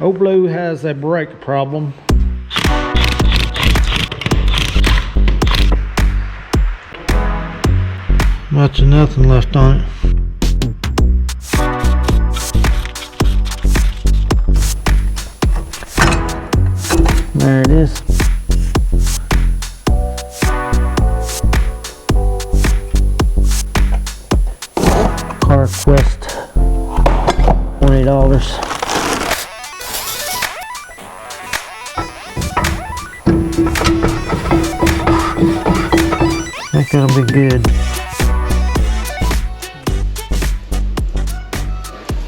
Old Blue has a brake problem. Much of nothing left on it. There it is. CarQuest, $20. That's gonna be good.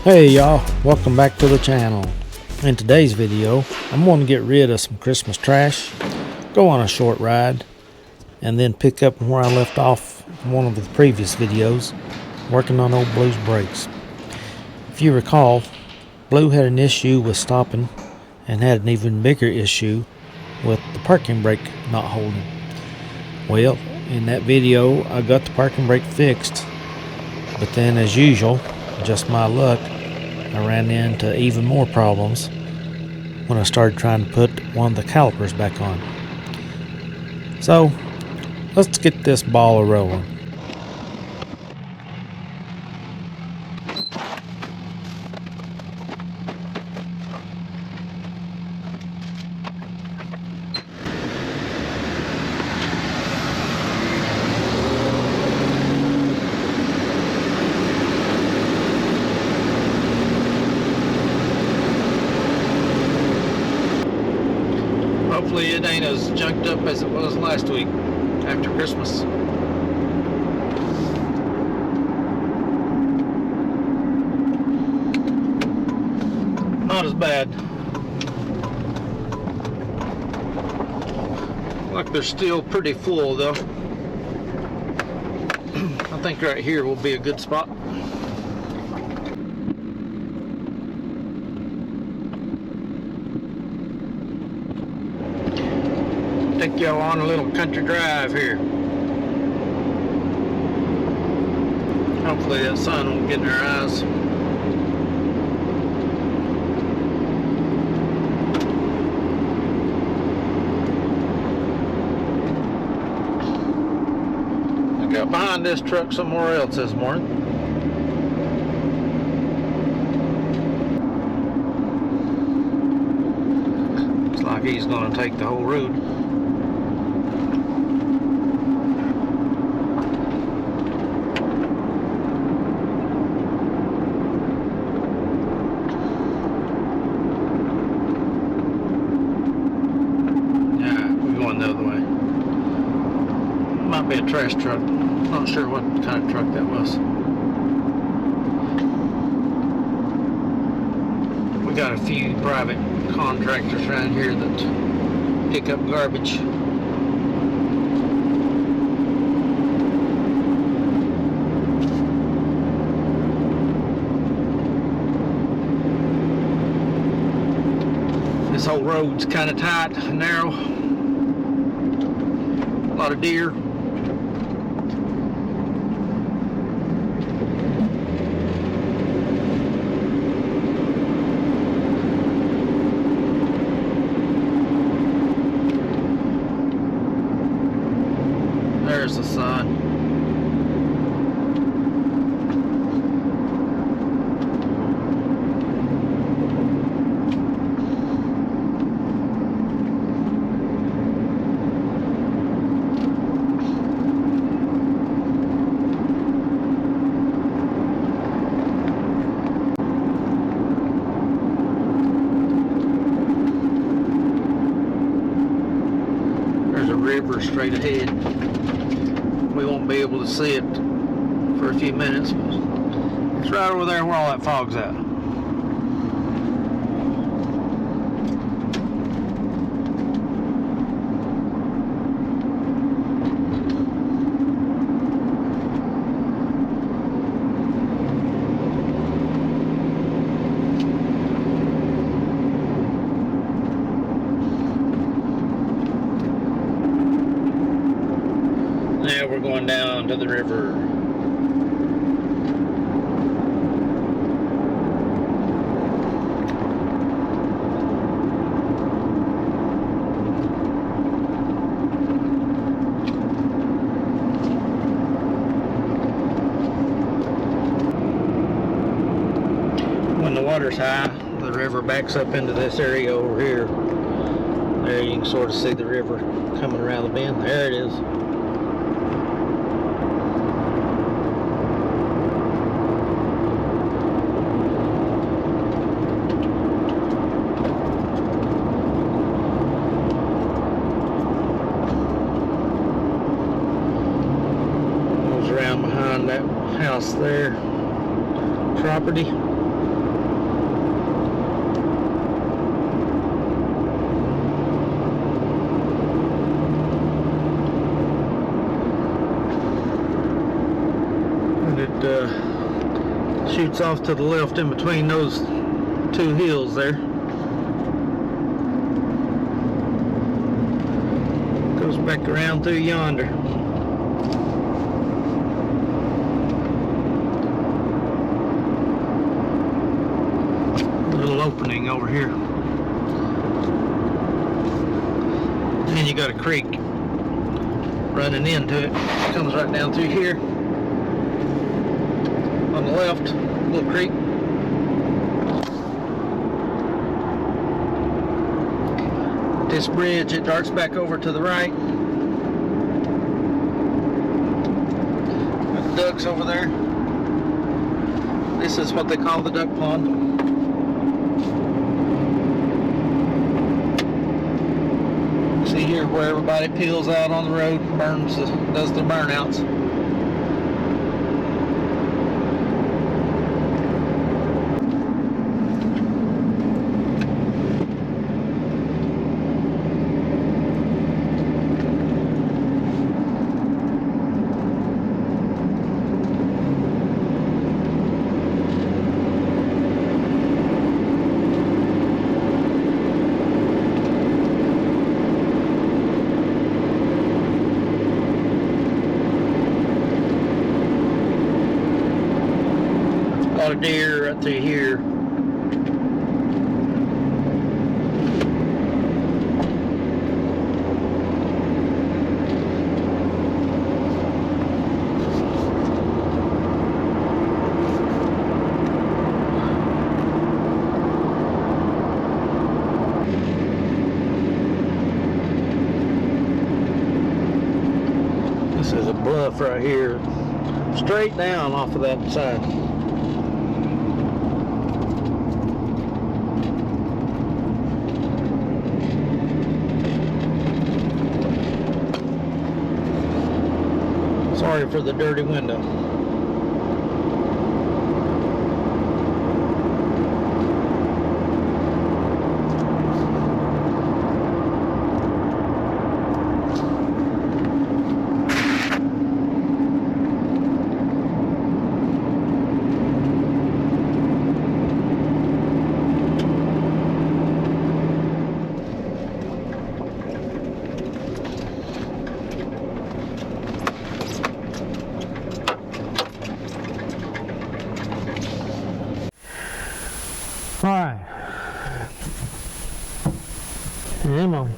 Hey y'all, welcome back to the channel. In today's video, I'm going to get rid of some Christmas trash, go on a short ride, and then pick up where I left off in one of the previous videos, working on Old Blue's brakes. If you recall, Blue had an issue with stopping and had an even bigger issue with the parking brake not holding. Well, in that video, I got the parking brake fixed, but then as usual, just my luck, I ran into even more problems when I started trying to put one of the calipers back on. So, let's get this ball rolling. Hopefully it ain't as junked up as it was last week after Christmas. Not as bad. Like they're still pretty full though. I think right here will be a good spot. Take y'all on a little country drive here. Hopefully that sun won't get in our eyes. I got behind this truck somewhere else this morning. Looks like he's going to take the whole road. The other way. Might be a trash truck. Not sure what kind of truck that was. We got a few private contractors around here that pick up garbage. This whole road's kind of tight and narrow. A lot of deer. There's the sun. River straight ahead. We won't be able to see it for a few minutes, but it's right over there where all that fog's at. Now we're going down to the river. water's high, the river backs up into this area over here. There you can sort of see the river coming around the bend. There it is. Goes around behind that house there. Property. Shoots off to the left in between those two hills there. Goes back around through yonder. Little opening over here. And you got a creek running into it. It comes right down through here. On the left, little creek. This bridge, it darts back over to the right. Got the ducks over there. This is what they call the duck pond. See here where everybody peels out on the road, does the burnouts. A lot of deer right through here. This is a bluff right here, straight down off of that side. Sorry for the dirty window. Alright, and I'm gonna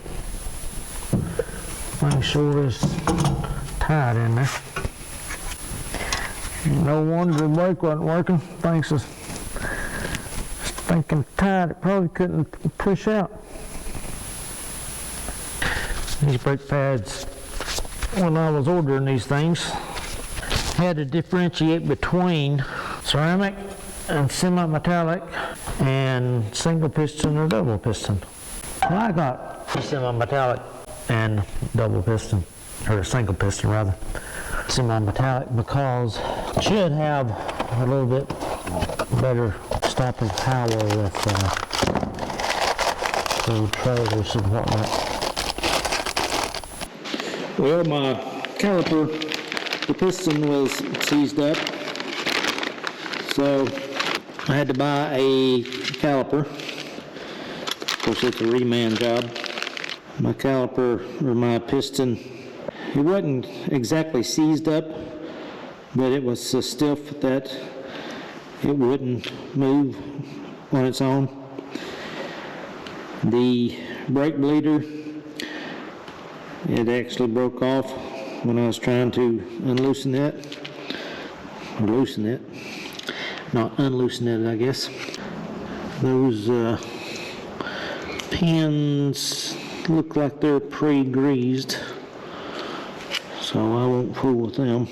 make sure it's tight in there. No wonder the brake wasn't working. Thanks to stinking tight, it probably couldn't push out. These brake pads, when I was ordering these things, had to differentiate between ceramic and semi-metallic and single piston or double piston. Well, I got semi-metallic and double piston, or single piston rather. Semi-metallic because it should have a little bit better stopping power with the trailers and whatnot. Well, my caliper, the piston was seized up, so I had to buy a caliper. Of course, it's a reman job. My caliper, or my piston, it wasn't exactly seized up, but it was so stiff that it wouldn't move on its own. The brake bleeder, it actually broke off when I was trying to unloosen it, or loosen it. Not unloosen it, I guess. Those pins look like they're pre-greased, so I won't fool with them.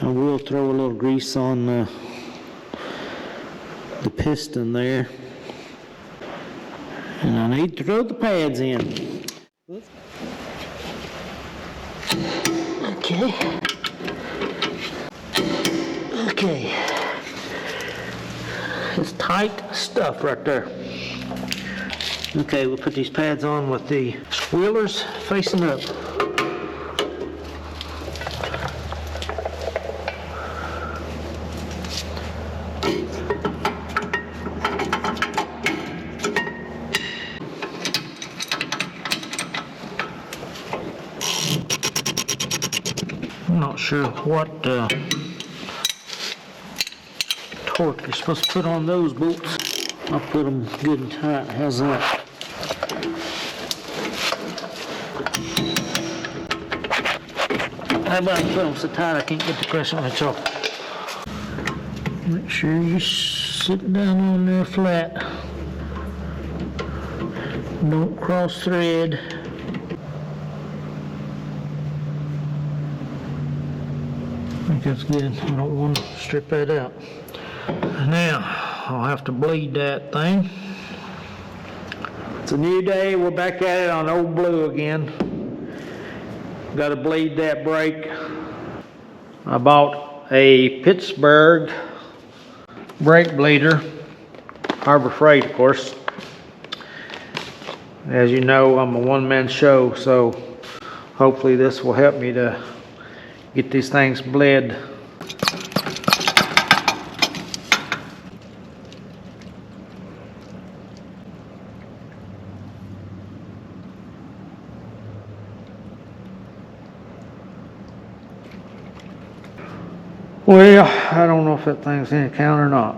I will throw a little grease on the piston there, and I need to throw the pads in. Okay, it's tight stuff right there. Okay, we'll put these pads on with the spoilers facing up. I'm not sure what torque you're supposed to put on those bolts. I'll put them good and tight. How's that? How about I put them so tight I can't get the crescent wrench off? Make sure you sit down on there flat. Don't cross thread. I think that's good. I don't want to strip that out. Now, I'll have to bleed that thing. It's a new day. We're back at it on old blue again. Got to bleed that brake. I bought a Pittsburgh brake bleeder. Harbor Freight, of course. As you know, I'm a one-man show, so hopefully this will help me to get these things bled. Well, I don't know if that thing's in count or not.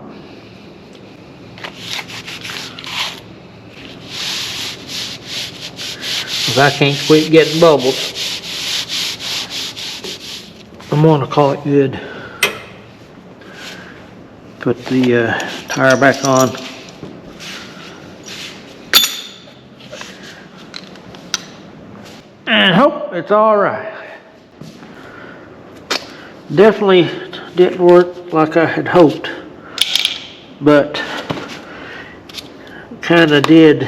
Because I can't quit getting bubbles. I'm gonna call it good. Put the tire back on. And hope it's all right. Definitely didn't work like I had hoped, but kind of did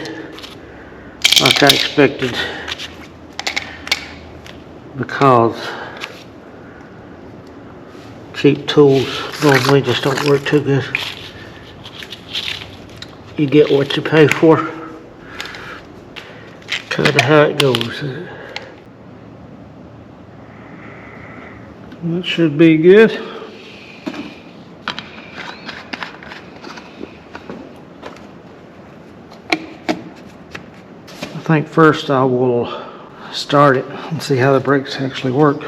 like I expected, because cheap tools normally just don't work too good. You get what you pay for. Kind of how it goes. That should be good. I think first I will start it and see how the brakes actually work.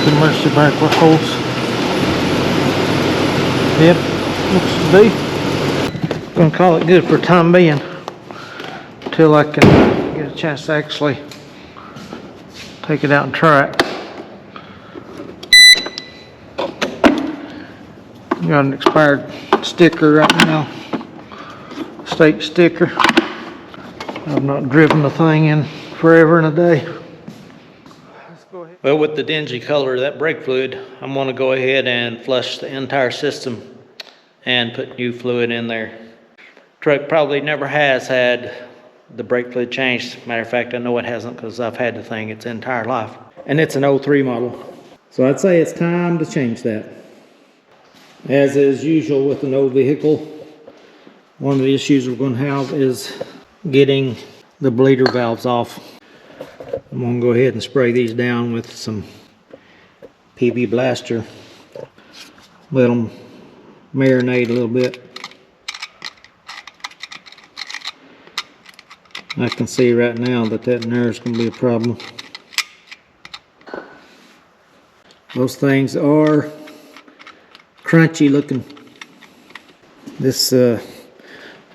The emergency brake with holes. Yep, looks to be. Gonna call it good for the time being, until I can get a chance to actually take it out and try it. Got an expired sticker right now, state sticker. I've not driven the thing in forever and a day. Well, with the dingy color of that brake fluid, I'm going to go ahead and flush the entire system and put new fluid in there. Truck probably never has had the brake fluid changed. Matter of fact, I know it hasn't, because I've had the thing its entire life. And it's an 03 model. So I'd say it's time to change that. As is usual with an old vehicle, one of the issues we're going to have is getting the bleeder valves off. I'm going to go ahead and spray these down with some PB Blaster. Let them marinate a little bit. I can see right now that that nerve is going to be a problem. Those things are crunchy looking. This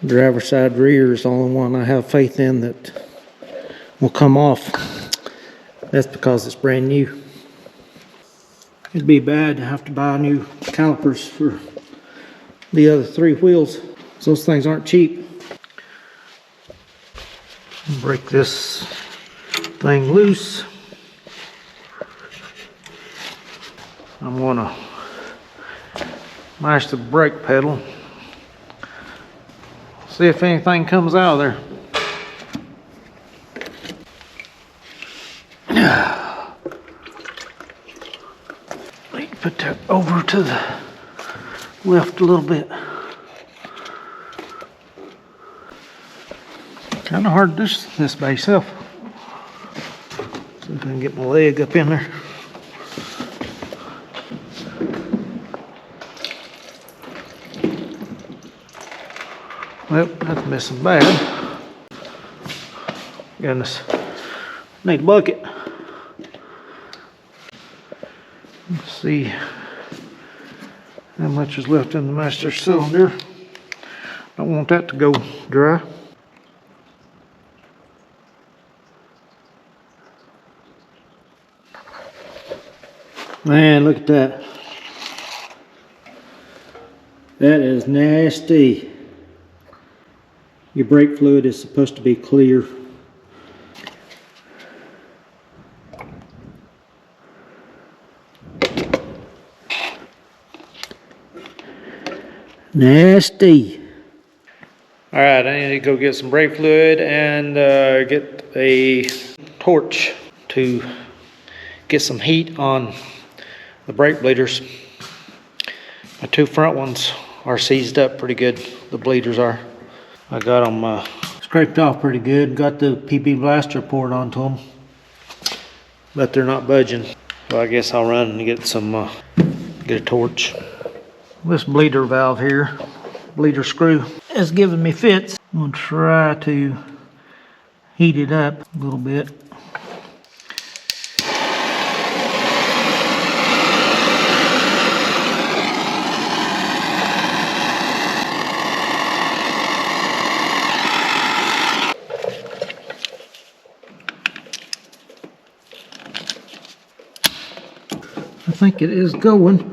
driver's side rear is the only one I have faith in that will come off. That's because it's brand new. It'd be bad to have to buy new calipers for the other 3 wheels. So those things aren't cheap. Break this thing loose. I'm gonna mash the brake pedal. See if anything comes out of there. Put that over to the left a little bit. Kind of hard to do this by yourself. See if I can get my leg up in there. Well, that's missing bad. Goodness, need a bucket. Let's see how much is left in the master cylinder. Don't want that to go dry. Man, look at that. That is nasty. Your brake fluid is supposed to be clear. Nasty. All right, I need to go get some brake fluid and get a torch to get some heat on the brake bleeders. My 2 front ones are seized up pretty good. The bleeders are. I got them scraped off pretty good. Got the PB blaster poured onto them, but they're not budging. So I guess I'll run and get some get a torch. This bleeder valve here, bleeder screw, is giving me fits. I'm gonna try to heat it up a little bit. I think it is going.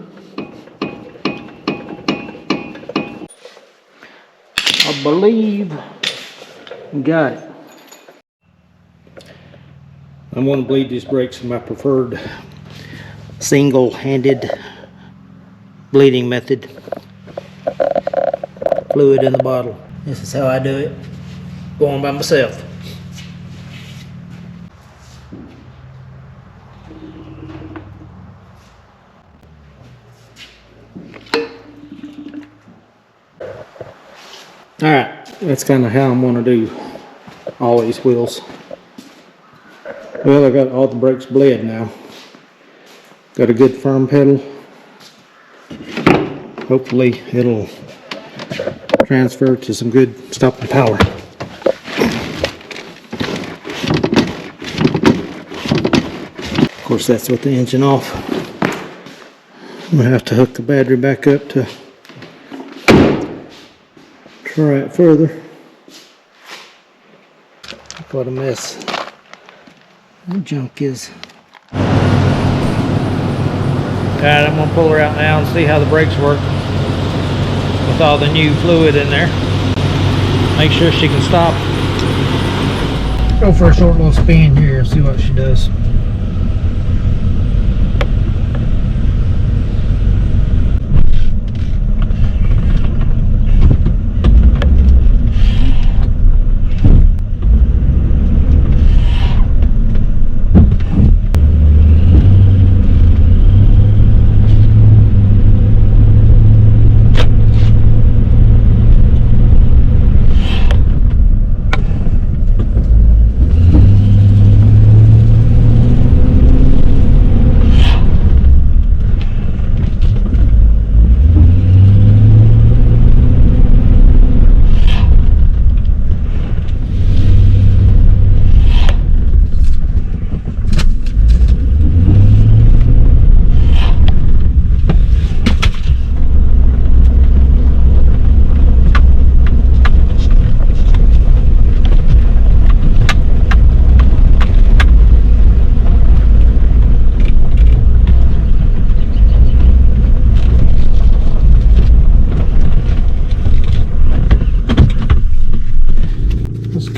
I believe we got it. I'm going to bleed these brakes in my preferred single-handed bleeding method. Fluid in the bottle. This is how I do it. Going by myself. Alright, that's kind of how I'm going to do all these wheels. Well, I got all the brakes bled now. Got a good firm pedal. Hopefully it'll transfer to some good stopping power. Of course, that's with the engine off. I'm going to have to hook the battery back up to try it further. Look what a mess that junk is. Alright, I'm going to pull her out now and see how the brakes work with all the new fluid in there. Make sure she can stop. Go for a short little spin here and see what she does.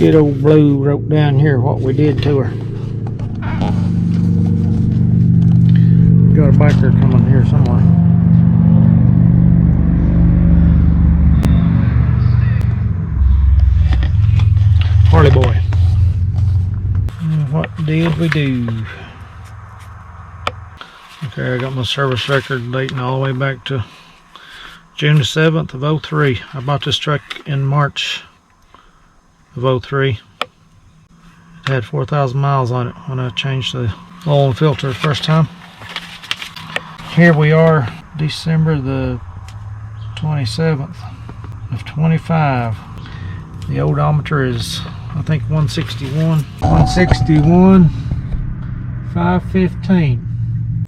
Good old Blue wrote down here what we did to her. Got a biker coming here somewhere. Harley boy. And what did we do? Okay, I got my service record dating all the way back to June the 7th of 03. I bought this truck in March of 03. It had 4,000 miles on it when I changed the oil and filter the first time. Here we are, December the 27th of 25. The odometer is, I think, 161. 161, 515.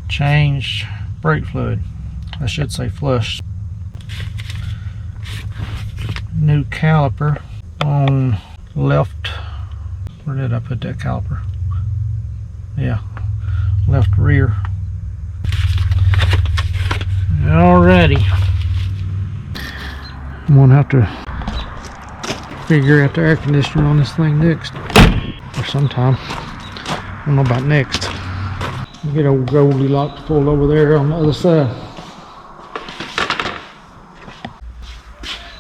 Changed brake fluid. I should say flush. New caliper on left. Where did I put that caliper? Yeah, left rear. Alrighty. I'm gonna have to figure out the air conditioner on this thing next, or sometime. I don't know about next. Get old Goldilocks pulled over there on the other side.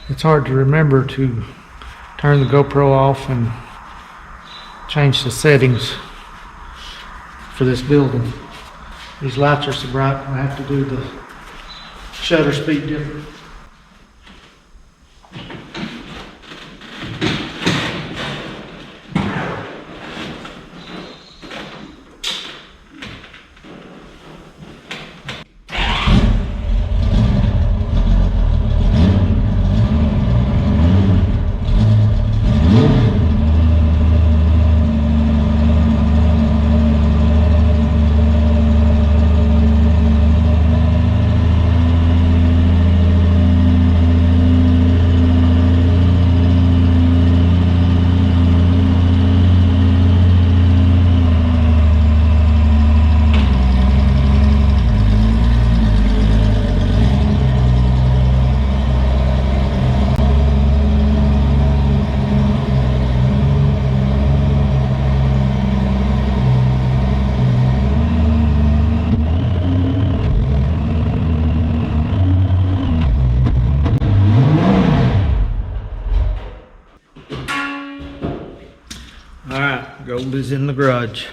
It's hard to remember to turn the GoPro off and change the settings for this building. These lights are so bright, I have to do the shutter speed different. Alright, gold is in the garage.